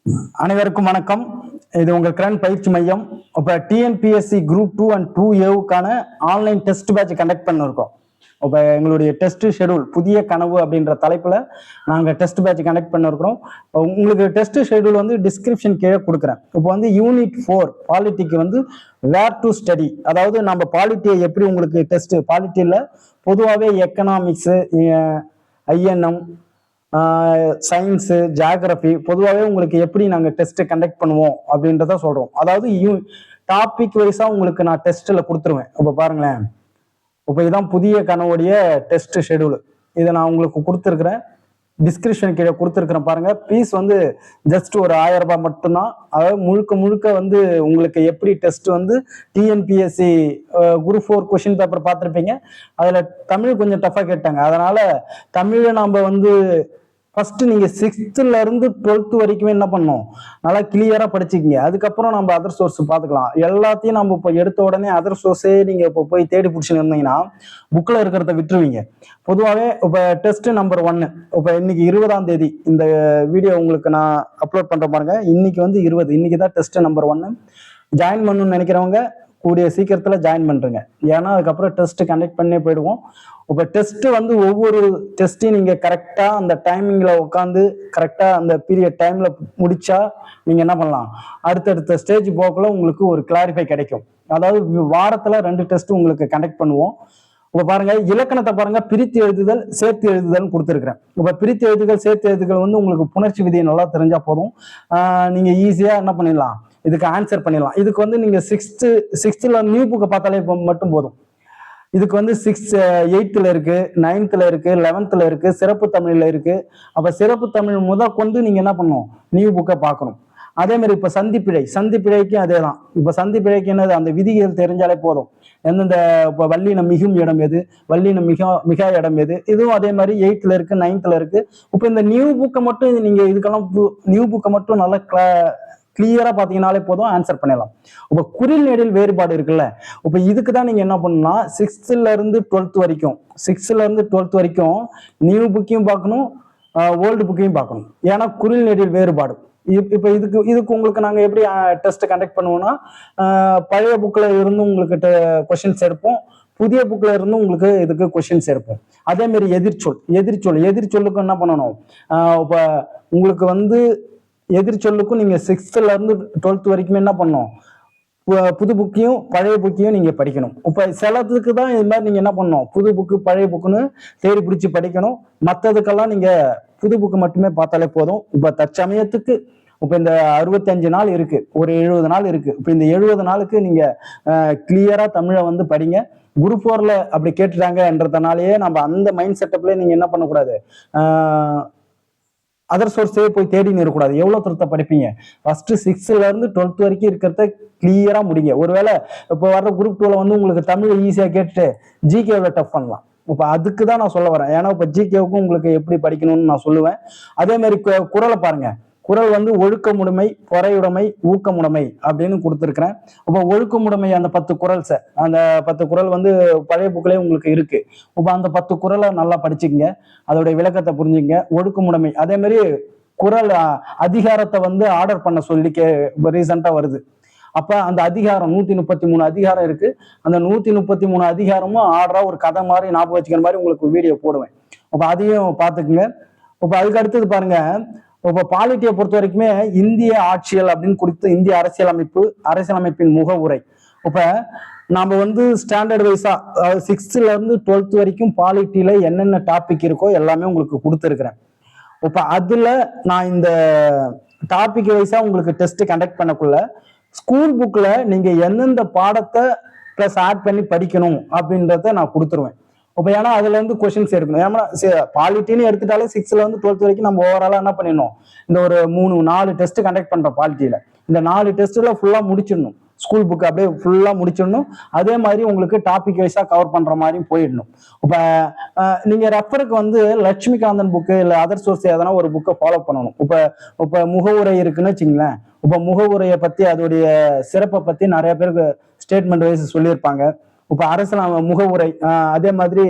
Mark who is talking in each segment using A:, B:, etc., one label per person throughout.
A: அனைவருக்கும் வணக்கம். இது உங்கள் கிரண் பயிற்சி மையம். இப்போ TNPSC group 2 and 2A online test batch conduct பண்ணிருக்கோம். இப்போ எங்களுடைய டெஸ்ட் ஷெடியூல் புதிய கனவு அப்படின்ற தலைப்பில் நாங்கள் டெஸ்ட் பேட்ச் கண்டக்ட் பண்ணிருக்கிறோம். உங்களுக்கு டெஸ்ட் ஷெடியூல் வந்து டிஸ்கிரிப்ஷன் கீழே கொடுக்குறேன். இப்போ வந்து யூனிட் 4 பாலிட்டிக்கு வந்து வேர் டு ஸ்டடி, அதாவது நம்ம பாலிட்டியை எப்படி உங்களுக்கு டெஸ்ட் பாலிட்டியில் பொதுவாகவே எக்கனாமிக்ஸு, ஐஎன்எம், சயின்ஸு, ஜியாகிரபி பொதுவாகவே உங்களுக்கு எப்படி நாங்கள் டெஸ்ட் கண்டக்ட் பண்ணுவோம் அப்படின்றத சொல்கிறோம். அதாவது டாபிக் வைஸாக உங்களுக்கு நான் டெஸ்ட்டில் கொடுத்துருவேன். இப்போ பாருங்களேன், இப்போ இதுதான் புதிய கனவுடைய டெஸ்ட் ஷெடியூல். இதை நான் உங்களுக்கு கொடுத்துருக்குறேன், டிஸ்கிரிப்ஷன் கீழே கொடுத்துருக்குறேன். பாருங்க, ஃபீஸ் வந்து ஜஸ்ட் ஒரு 1000 ரூபாய் மட்டும்தான். அதாவது முழுக்க முழுக்க வந்து உங்களுக்கு எப்படி டெஸ்ட் வந்து டிஎன்பிஎஸ்சி குரூப் 4 கொஷின் பேப்பர் பார்த்துருப்பீங்க. அதில் தமிழ் கொஞ்சம் டஃபாக கேட்டாங்க. அதனால தமிழை நாம் வந்து ஃபர்ஸ்ட் நீங்க 6th இருந்து 12th வரைக்குமே என்ன பண்ணோம், நல்லா கிளியரா படிச்சுக்கிங்க. அதுக்கப்புறம் நம்ம அதர் சோர்ஸ் பார்த்துக்கலாம். எல்லாத்தையும் நம்ம இப்போ எடுத்த உடனே அதர் சோர்ஸே நீங்க இப்போ போய் தேடி பிடிச்சின்னு இருந்தீங்கன்னா புக்கில் இருக்கிறத விட்டுருவீங்க. பொதுவாகவே இப்போ டெஸ்ட் நம்பர் 1 இப்போ இன்னைக்கு 20ஆம் தேதி இந்த வீடியோ உங்களுக்கு நான் அப்லோட் பண்ற பாருங்க. இன்னைக்கு வந்து 20, இன்னைக்கு தான் டெஸ்ட் நம்பர் 1. ஜாயின் பண்ணணும்னு நினைக்கிறவங்க கூடிய சீக்கிரத்தில் ஜாயின் பண்ணுறேங்க. ஏன்னா அதுக்கப்புறம் டெஸ்ட் கண்டக்ட் பண்ணே போயிடுவோம். இப்போ டெஸ்ட் வந்து ஒவ்வொரு டெஸ்ட்டையும் நீங்கள் கரெக்டாக அந்த டைமிங்கில் உட்காந்து கரெக்டாக அந்த பீரியட் டைமில் முடிச்சா நீங்கள் என்ன பண்ணலாம், அடுத்தடுத்த ஸ்டேஜ் போக்குள்ள உங்களுக்கு ஒரு கிளாரிஃபை கிடைக்கும். அதாவது வாரத்தில் 2 டெஸ்ட் உங்களுக்கு கண்டக்ட் பண்ணுவோம். இப்போ பாருங்க, இலக்கணத்தை பாருங்க, பிரித்து எழுதுதல் சேர்த்து எழுதுதல் கொடுத்துருக்கிறேன். இப்போ பிரித்து எழுதுதல் சேர்த்து எழுதுதல் வந்து உங்களுக்கு புணர்ச்சி விதியை நல்லா தெரிஞ்சா போதும். நீங்கள் ஈஸியாக என்ன பண்ணிடலாம், இதுக்கு ஆன்சர் பண்ணிடலாம். இதுக்கு வந்து நீங்க சிக்ஸ்த்ல நியூ புக்கை பார்த்தாலே மட்டும் போதும். இதுக்கு வந்து 8th இருக்கு, 9th இருக்கு, 11th இருக்கு, சிறப்பு தமிழ்ல இருக்கு. அப்ப சிறப்பு தமிழ் கொண்டு நீங்க என்ன பண்ணணும், நியூ புக்கை பார்க்கணும். அதே மாதிரி இப்ப சந்திப்பிழைக்கும் அதே தான். இப்ப சந்திப்பிழைக்கு என்னது, அந்த விதிகள் தெரிஞ்சாலே போதும். எந்தெந்த இப்போ வல்லினம் மிகும் இடம் எது, வல்லினம் மிக இடம் எது, இதுவும் அதே மாதிரி 8th இருக்கு, 9th இருக்கு. இப்போ இந்த நியூ புக்கை மட்டும் நீங்க இதுக்கெல்லாம் நியூ புக்கை மட்டும் நல்லா கிளியரா பாத்தீங்கன்னாலே போதும், ஆன்சர் பண்ணிடலாம். இப்ப குறில் நெடில் வேறுபாடு இருக்குல்ல, இப்ப இதுக்கு தான் நீங்க என்ன பண்ணணும்னா 6th இருந்து 12th வரைக்கும் 6th இருந்து 12th வரைக்கும் நியூ புக்கையும் பார்க்கணும், ஓல்டு புக்கையும் பார்க்கணும். ஏன்னா குறில் நெடில் வேறுபாடு. இப்ப இதுக்கு உங்களுக்கு நாங்க எப்படி டெஸ்ட் கண்டக்ட் பண்ணுவோம்னா, பழைய புக்ல இருந்து உங்களுக்கு கொஸ்டின்ஸ் எடுப்போம், புதிய புக்ல இருந்து உங்களுக்கு இதுக்கு கொஸ்டின்ஸ் எடுப்போம். அதே மாதிரி எதிர்ச்சொல்லுக்கு என்ன பண்ணணும், இப்ப உங்களுக்கு வந்து எதிர்ச்சொல்லுக்கும் நீங்க 6th இருந்து 12th வரைக்குமே என்ன பண்ணணும், புது புக்கையும் பழைய புக்கையும் நீங்க படிக்கணும். இப்ப சிலத்துக்கு தான் இது மாதிரி நீங்க என்ன பண்ணணும், புது புக்கு பழைய புக்குன்னு தேடி பிடிச்சி படிக்கணும். மற்றதுக்கெல்லாம் நீங்க புது புக்கு மட்டுமே பார்த்தாலே போதும். இப்ப தற்சமயத்துக்கு இப்ப இந்த 65 நாள் இருக்கு, ஒரு 70 நாள் இருக்கு. இப்ப இந்த 70 நாளுக்கு நீங்க கிளியரா தமிழை வந்து படிங்க. குரூப் 4ல அப்படி கேட்டுட்டாங்கன்றதுனாலயே நம்ம அந்த மைண்ட் செட்டப்ல நீங்க என்ன பண்ணக்கூடாது, அதர் சோர்ஸே போய் தேடின்னு இருக்கக்கூடாது. எவ்வளவு தூரத்தை படிப்பீங்க, ஃபர்ஸ்ட் 6th இருந்து 12th வரைக்கும் இருக்கிறத கிளியரா முடிங்க. ஒருவேளை இப்போ வர்ற குரூப் 2ல வந்து உங்களுக்கு தமிழ் ஈஸியா கேட்டுட்டு ஜிகேவை டஃப் பண்ணலாம். இப்போ அதுக்கு தான் நான் சொல்ல வரேன். ஏன்னா இப்போ ஜிகேவுக்கும் உங்களுக்கு எப்படி படிக்கணும்னு நான் சொல்லுவேன். அதே மாதிரி குறளை பாருங்க, குறள் வந்து ஒழுக்கமுடைமை, பொறையுடைமை, ஊக்கமுடைமை அப்படின்னு கொடுத்துருக்கிறேன். இப்போ ஒழுக்கமுடைமை அந்த 10 குறள்ஸை, அந்த 10 குறள் வந்து பழைய புக்கிலே உங்களுக்கு இருக்கு. இப்போ அந்த 10 குறளை நல்லா படிச்சுக்கங்க, அதோடைய விளக்கத்தை புரிஞ்சுங்க. ஒழுக்கமுடைமை அதே மாதிரி குறள் அதிகாரத்தை வந்து ஆர்டர் பண்ண சொல்லி ரீசெண்டா வருது. அப்ப அந்த அதிகாரம் 133 அதிகாரம் இருக்கு. அந்த 133 அதிகாரமும் ஆர்டரா ஒரு கதை மாதிரி ஞாபகம் வச்சுக்கிற மாதிரி உங்களுக்கு வீடியோ போடுவேன். அப்ப அதையும் பார்த்துக்குங்க. இப்ப அதுக்கு அடுத்தது பாருங்க, இப்போ பாலிட்டியை பொறுத்த வரைக்குமே இந்திய ஆட்சியல் அப்படின்னு கொடுத்து இந்திய அரசியலமைப்பின் முகவுரை. இப்ப நாம வந்து ஸ்டாண்டர்ட் வைஸா 6th இருந்து 12th வரைக்கும் பாலிட்டியில என்னென்ன டாபிக் இருக்கோ எல்லாமே உங்களுக்கு கொடுத்துருக்கிறேன். இப்ப அதுல நான் இந்த டாபிக் வைஸா உங்களுக்கு டெஸ்ட் கண்டக்ட் பண்ணக்குள்ள ஸ்கூல் புக்ல நீங்க எந்தெந்த பாடத்தை பிளஸ் ஆட் பண்ணி படிக்கணும் அப்படின்றத நான் கொடுத்துருவேன். இப்போ ஏன்னா அதுல இருந்து கொஸ்டின்ஸ் எடுக்கணும். ஏன்னா பாலிட்டின்னு எடுத்துட்டாலே 6th இருந்து 12th வரைக்கும் நம்ம ஓவராலா என்ன பண்ணிடணும், இந்த ஒரு 4 டெஸ்ட் கண்டக்ட் பண்றோம் பாலிட்டியில. இந்த 4 டெஸ்ட்ல ஃபுல்லா முடிச்சிடணும், ஸ்கூல் புக் அப்படியே ஃபுல்லா முடிச்சிடணும். அதே மாதிரி உங்களுக்கு டாபிக் வைஸா கவர் பண்ற மாதிரியும் போயிடணும். இப்ப நீங்க ரெஃபருக்கு வந்து லட்சுமிகாந்தன் புக்கு இல்லை அதர் சோர்ஸ் எதனா ஒரு புக்கை ஃபாலோ பண்ணணும். இப்ப முகவுரை இருக்குன்னு வச்சுங்களேன். இப்ப முகவுரையை பத்தி அதோடைய சிறப்பை பத்தி நிறைய பேருக்கு ஸ்டேட்மெண்ட் வைஸ் சொல்லியிருப்பாங்க. இப்ப அரசியல் முகவுரை, அதே மாதிரி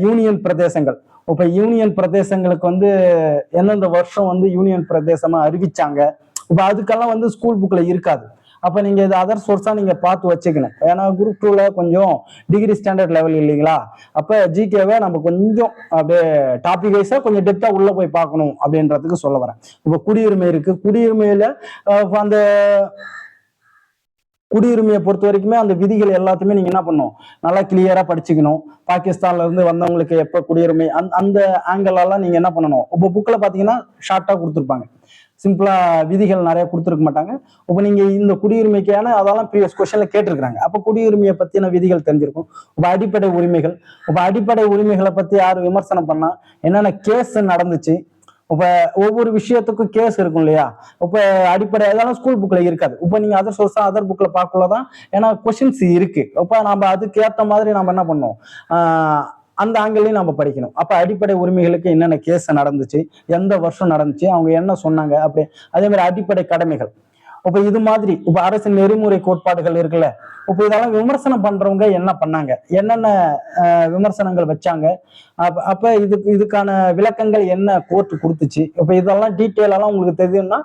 A: யூனியன் பிரதேசங்கள், இப்ப யூனியன் பிரதேசங்களுக்கு வந்து எந்தெந்த வருஷம் வந்து யூனியன் பிரதேசமா அறிவிச்சாங்க, இப்ப அதுக்கெல்லாம் வந்து ஸ்கூல் புக்ல இருக்காது. அப்ப நீங்க இது அதர் சோர்ஸா நீங்க பார்த்து வச்சுக்கணும். ஏன்னா குரூப் 2ல கொஞ்சம் டிகிரி ஸ்டாண்டர்ட் லெவல் இல்லைங்களா? அப்ப ஜிகேவை நம்ம கொஞ்சம் அப்படியே டாபிக் வைஸா கொஞ்சம் டெப்தா உள்ள போய் பார்க்கணும் அப்படின்றதுக்கு சொல்ல வரேன். இப்ப குடியுரிமை இருக்கு. குடியுரிமையில அந்த குடியுரிமையை பொறுத்த வரைக்குமே அந்த விதிகள் எல்லாத்தையுமே நீங்க என்ன பண்ணணும், நல்லா கிளியரா படிச்சுக்கணும். பாகிஸ்தான்ல இருந்து வந்தவங்களுக்கு எப்ப குடியுரிமை அந்த ஆங்கிள் எல்லாம் நீங்க என்ன பண்ணணும். இப்போ புக்ல பாத்தீங்கன்னா ஷார்ட்டா கொடுத்துருப்பாங்க, சிம்பிளா விதிகள் நிறைய கொடுத்துருக்க மாட்டாங்க. இப்போ நீங்க இந்த குடியுரிமைக்கான அதெல்லாம் ப்ரீவியஸ் கொஸ்டின்ல கேட்டிருக்காங்க. அப்ப குடியுரிமையை பத்தின விதிகள் தெரிஞ்சிருக்கும். இப்ப அடிப்படை உரிமைகள், இப்ப அடிப்படை உரிமைகளை பத்தி யாரு விமர்சனம் பண்ணா, என்னென்ன கேஸ் நடந்துச்சு, இப்ப ஒவ்வொரு விஷயத்துக்கும் கேஸ் இருக்கும் இல்லையா? இப்ப அடிப்படை அதெல்லாம் ஸ்கூல் புக்ல இருக்காது. இப்ப நீங்க அதர் சோர்ஸா அதர் புக்ல பார்க்கலதான், ஏன்னா கொஸ்டின்ஸ் இருக்கு. இப்ப நம்ம அதுக்கு ஏத்த மாதிரி நம்ம என்ன பண்ணோம், அந்த ஆங்கிளையும் நம்ம படிக்கணும். அப்ப அடிப்படை உரிமைகளுக்கு என்னென்ன கேஸ் நடந்துச்சு, எந்த வருஷம் நடந்துச்சு, அவங்க என்ன சொன்னாங்க, அப்படி அதே மாதிரி அடிப்படை கடமைகள். இப்ப இது மாதிரி இப்ப அரசு நெறிமுறை கோட்பாடுகள் இருக்குல்ல, இப்ப இதெல்லாம் விமர்சனம் பண்றவங்க என்ன பண்ணாங்க, என்னென்ன விமர்சனங்கள் வச்சாங்க, அப்ப இதுக்கான விளக்கங்கள் என்ன கோர்ட் கொடுத்துச்சு, இப்ப இதெல்லாம் டீட்டெயில் எல்லாம் உங்களுக்கு தெரியும்னா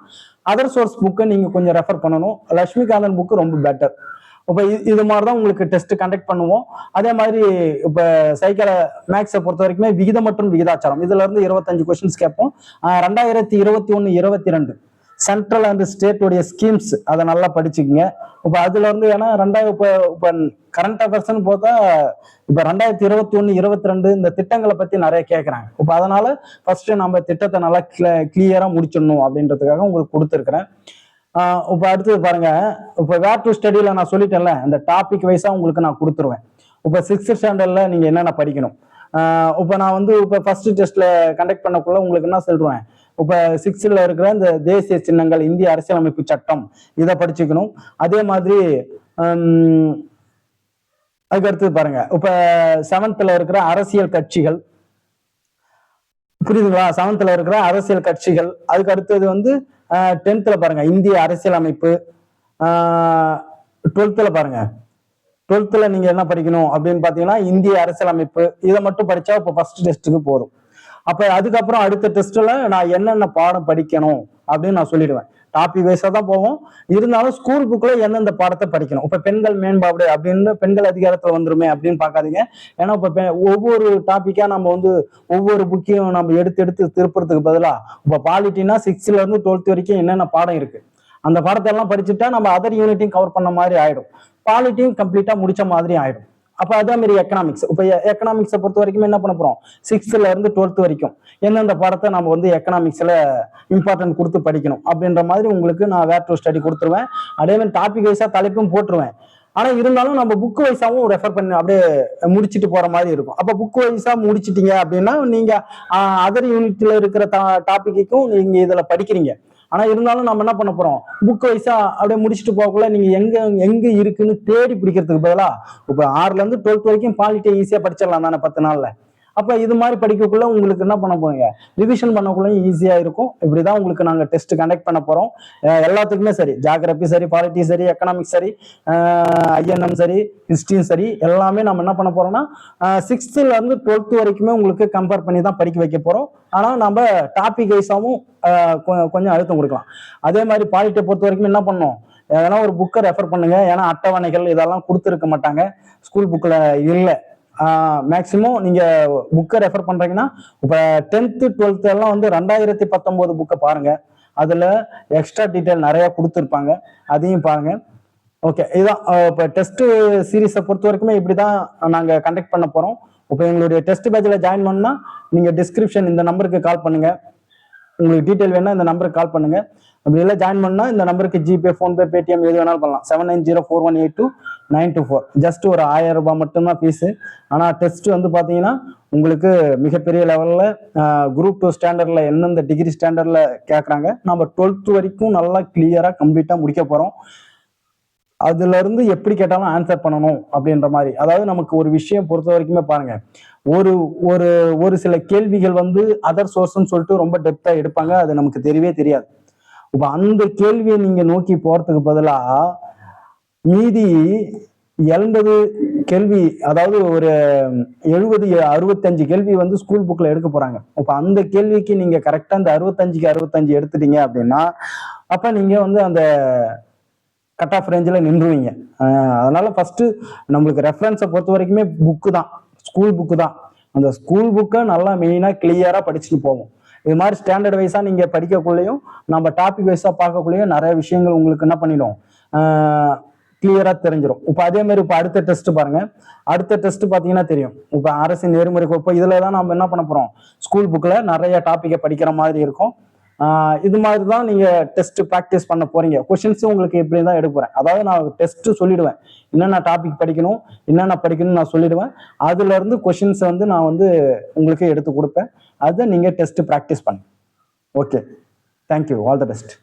A: அதர் சோர்ஸ் புக்கை நீங்க கொஞ்சம் ரெஃபர் பண்ணணும். லட்சுமிகாந்தன் புக்கு ரொம்ப பெட்டர். இப்ப இது மாதிரிதான் உங்களுக்கு டெஸ்ட் கண்டக்ட் பண்ணுவோம். அதே மாதிரி இப்ப சைக்கிள மேக்ஸை பொறுத்த வரைக்குமே விகிதம் மற்றும் விகிதாச்சாரம் இதுல இருந்து 25 கொஸ்டின்ஸ் கேட்போம். 2021-22 சென்ட்ரல் அண்ட் ஸ்டேட்டுடைய ஸ்கீம்ஸ் அதை நல்லா படிச்சுக்கோங்க. இப்ப அதுல இருந்து ஏன்னா இப்ப கரண்ட் அஃபேர்ஸ்ன்னு பார்த்தா இப்ப 2021-22 இந்த திட்டங்களை பத்தி நிறைய கேட்கறாங்க. இப்ப அதனால ஃபர்ஸ்ட் நம்ம திட்டத்தை நல்லா கிளியரா முடிச்சிடணும் அப்படின்றதுக்காக உங்களுக்கு கொடுத்துருக்கிறேன். இப்ப அடுத்தது பாருங்க, இப்ப வேர் டு ஸ்டடியில நான் சொல்லிட்டேன்ல, இந்த டாபிக் வைஸா உங்களுக்கு நான் கொடுத்துருவேன். இப்ப 6th ஸ்டாண்டர்ட்ல நீங்க என்னென்ன படிக்கணும். இப்ப நான் வந்து இப்ப ஃபர்ஸ்ட் டெஸ்ட்ல கண்டக்ட் பண்ணக்குள்ள உங்களுக்கு என்ன சொல்றேன், இப்ப 6th இருக்கிற இந்த தேசிய சின்னங்கள், இந்திய அரசியலமைப்பு சட்டம், இதை படிச்சுக்கணும். அதே மாதிரி அதுக்கு அடுத்தது பாருங்க, இப்ப 7th இருக்கிற அரசியல் கட்சிகள், புரியுதுங்களா? 7th இருக்கிற அரசியல் கட்சிகள். அதுக்கு அடுத்தது வந்து 10th பாருங்க இந்திய அரசியலமைப்பு. 12th பாருங்க, 12th நீங்க என்ன படிக்கணும் அப்படின்னு பாத்தீங்கன்னா இந்திய அரசியலமைப்பு. இதை மட்டும் படிச்சா இப்ப ஃபர்ஸ்ட் டெஸ்ட்டுக்கு போதும். அப்ப அதுக்கப்புறம் அடுத்த டெஸ்ட்ல நான் என்னென்ன பாடம் படிக்கணும் அப்படின்னு நான் சொல்லிடுவேன். டாபிக் வைஸா தான் போவோம். இருந்தாலும் ஸ்கூல் புக்ல எந்தெந்த பாடத்தை படிக்கணும். இப்ப பெண்கள் மேம்பாடு அப்படின்னு பெண்கள் அதிகாரத்துல வந்துருமே அப்படின்னு பாக்காதீங்க. ஏன்னா இப்ப ஒவ்வொரு டாபிக்கா நம்ம வந்து ஒவ்வொரு புக்கையும் நம்ம எடுத்து எடுத்து திருப்புறதுக்கு பதிலா இப்ப பாலிட்டினா 6th இருந்து 12th வரைக்கும் என்னென்ன பாடம் இருக்கு, அந்த பாடத்தை எல்லாம் படிச்சுட்டா நம்ம அதர் யூனிட்டையும் கவர் பண்ண மாதிரி ஆயிடும், பாலிட்டியும் கம்ப்ளீட்டா முடிச்ச மாதிரி ஆயிடும். அப்ப அதே மாதிரி எக்கனாமிக்ஸ், இப்ப எக்கனாமிக்ஸை பொறுத்த வரைக்கும் என்ன பண்ண போறோம், 6th இருந்து 12th வரைக்கும் எந்தெந்த பாடத்தை நம்ம வந்து எக்கனாமிக்ஸ்ல இம்பார்ட்டன்ட் கொடுத்து படிக்கணும் அப்படின்ற மாதிரி உங்களுக்கு நான் வேர் டு ஸ்டடி கொடுத்துருவேன். அதே மாதிரி டாபிக் வைஸா தலைப்பும் போட்டுருவேன். ஆனா இருந்தாலும் நம்ம புக் வைஸாவும் ரெஃபர் பண்ணி அப்படியே முடிச்சுட்டு போற மாதிரி இருக்கும். அப்ப புக் வைஸா முடிச்சிட்டீங்க அப்படின்னா நீங்க அதர் யூனிட்ல இருக்கிற டாபிக்கும் நீங்க இதுல படிக்கிறீங்க. ஆனா இருந்தாலும் நம்ம என்ன பண்ண போறோம், புக் வைஸா அப்படியே முடிச்சுட்டு போகக்குள்ள நீங்க எங்க இருக்குன்னு தேடி பிடிக்கிறதுக்கு பதிலா இப்ப 6th இருந்து 12th வரைக்கும் பாலிட்டி ஈஸியா படிச்சிடலாம் தானே 10 நாள்ல. அப்ப இது மாதிரி படிக்கக்குள்ள உங்களுக்கு என்ன பண்ண போறீங்க, ரிவிஷன் பண்ணக்குள்ள ஈஸியா இருக்கும். இப்படிதான் உங்களுக்கு நாங்க டெஸ்ட் கண்டக்ட் பண்ண போறோம். எல்லாத்துக்குமே சரி, ஜியோகிராபி சரி, பாலிட்டி சரி, எக்கனாமிக்ஸ் சரி, ஐஎன்எம் சரி, ஹிஸ்டரியும் சரி, எல்லாமே நம்ம என்ன பண்ண போறோம்னா 6th இருந்து 12th வரைக்குமே உங்களுக்கு கம்பேர் பண்ணி தான் படிக்க வைக்க போறோம். ஆனா நம்ம டாபிக் வைஸாவும் கொஞ்சம் அழுத்தம் கொடுக்கலாம். அதே மாதிரி பாலிட்டியை பொறுத்த வரைக்கும் என்ன பண்ணணும், எதனா ஒரு புக்கை ரெஃபர் பண்ணுங்க. ஏன்னா அட்டவணைகள் இதெல்லாம் கொடுத்துருக்க மாட்டாங்க, ஸ்கூல் புக்ல இல்லை. மேக்சிமம் நீங்க புக்கை ரெஃபர் பண்றீங்கன்னா இப்ப 10th 12th எல்லாம் வந்து 2019 புக்கை பாருங்க. அதுல எக்ஸ்ட்ரா டீட்டெயில் நிறைய கொடுத்துருப்பாங்க, அதையும் பாருங்க. ஓகே, இதுதான் இப்போ டெஸ்ட் சீரீஸை பொறுத்த வரைக்குமே இப்படிதான் நாங்க கண்டக்ட் பண்ண போறோம். இப்போ எங்களுடைய டெஸ்ட் பேட்ச்ல ஜாயின் பண்ணா நீங்க டிஸ்கிரிப்ஷன் இந்த நம்பருக்கு கால் பண்ணுங்க. உங்களுக்கு டீட்டெயில் வேணா இந்த நம்பருக்கு கால் பண்ணுங்க. அப்படி இல்லை ஜாயின் பண்ணா இந்த நம்பருக்கு ஜிபே, ஃபோன்பே, பேடிஎம் எது வேணாலும் பண்ணலாம். 7904182924. ஜஸ்ட் ஒரு 1000 ரூபாய் மட்டும்தான் ஃபீஸு. ஆனால் டெஸ்ட் வந்து பார்த்தீங்கன்னா உங்களுக்கு மிகப்பெரிய லெவலில் குரூப் 2 ஸ்டாண்டர்டில் எந்தெந்த டிகிரி ஸ்டாண்டர்டில் கேட்குறாங்க, நம்ம 12th வரைக்கும் நல்லா கிளியராக கம்ப்ளீட்டாக முடிக்க போகிறோம். அதுல இருந்து எப்படி கேட்டாலும் ஆன்சர் பண்ணணும் அப்படின்ற மாதிரி. அதாவது நமக்கு ஒரு விஷயம் பொறுத்த வரைக்குமே பாருங்க, ஒரு ஒரு ஒரு சில கேள்விகள் வந்து அதர் சோர்ஸ்ன்னு சொல்லிட்டு ரொம்ப டெப்தா எடுப்பாங்க, அது நமக்கு தெரியவே தெரியாது. இப்ப அந்த கேள்வியை நீங்க நோக்கி போறதுக்கு பதிலா மீதி 80 கேள்வி, அதாவது ஒரு 65 கேள்வி வந்து ஸ்கூல் புக்ல எடுக்க போறாங்க. அப்ப அந்த கேள்விக்கு நீங்க கரெக்டா அந்த 65க்கு 65 எடுத்துட்டீங்க அப்படின்னா அப்ப நீங்க வந்து அந்த கட் ஆஃப் ரேஞ்சில் நின்றுவீங்க. அதனால ஃபர்ஸ்ட் நம்மளுக்கு ரெஃபரன்ஸை பொறுத்த வரைக்குமே புக்கு தான், ஸ்கூல் புக்கு தான். அந்த ஸ்கூல் புக்கை நல்லா மெயினாக கிளியராக படிச்சுட்டு போவோம். இது மாதிரி ஸ்டாண்டர்ட் வைஸாக நீங்கள் படிக்கக்குள்ளேயும் நம்ம டாபிக் வைஸாக பார்க்கக்குள்ளேயும் நிறைய விஷயங்கள் உங்களுக்கு என்ன பண்ணிடும், கிளியரா தெரிஞ்சிடும். இப்போ அதே மாதிரி இப்போ அடுத்த டெஸ்ட் பாருங்க. அடுத்த டெஸ்ட் பார்த்தீங்கன்னா தெரியும். இப்போ அரசின் நேர்முறை இப்போ இதில் தான் நம்ம என்ன பண்ண போகிறோம், ஸ்கூல் புக்கில் நிறைய டாப்பிக்கை படிக்கிற மாதிரி இருக்கும். இது மாதிரி தான் நீங்கள் டெஸ்ட் ப்ராக்டிஸ் பண்ண போறீங்க. கொஷின்ஸும் உங்களுக்கு எப்படி தான் எடுக்க போகிறேன். அதாவது நான் டெஸ்ட்டு சொல்லிடுவேன், என்னென்ன டாபிக் படிக்கணும், என்னென்ன படிக்கணும்னு நான் சொல்லிடுவேன். அதுலேருந்து கொஷின்ஸை வந்து நான் வந்து உங்களுக்கு எடுத்து கொடுப்பேன். அதை நீங்கள் டெஸ்ட் ப்ராக்டிஸ் பண்ணுங்க. Okay, thank you, all the best.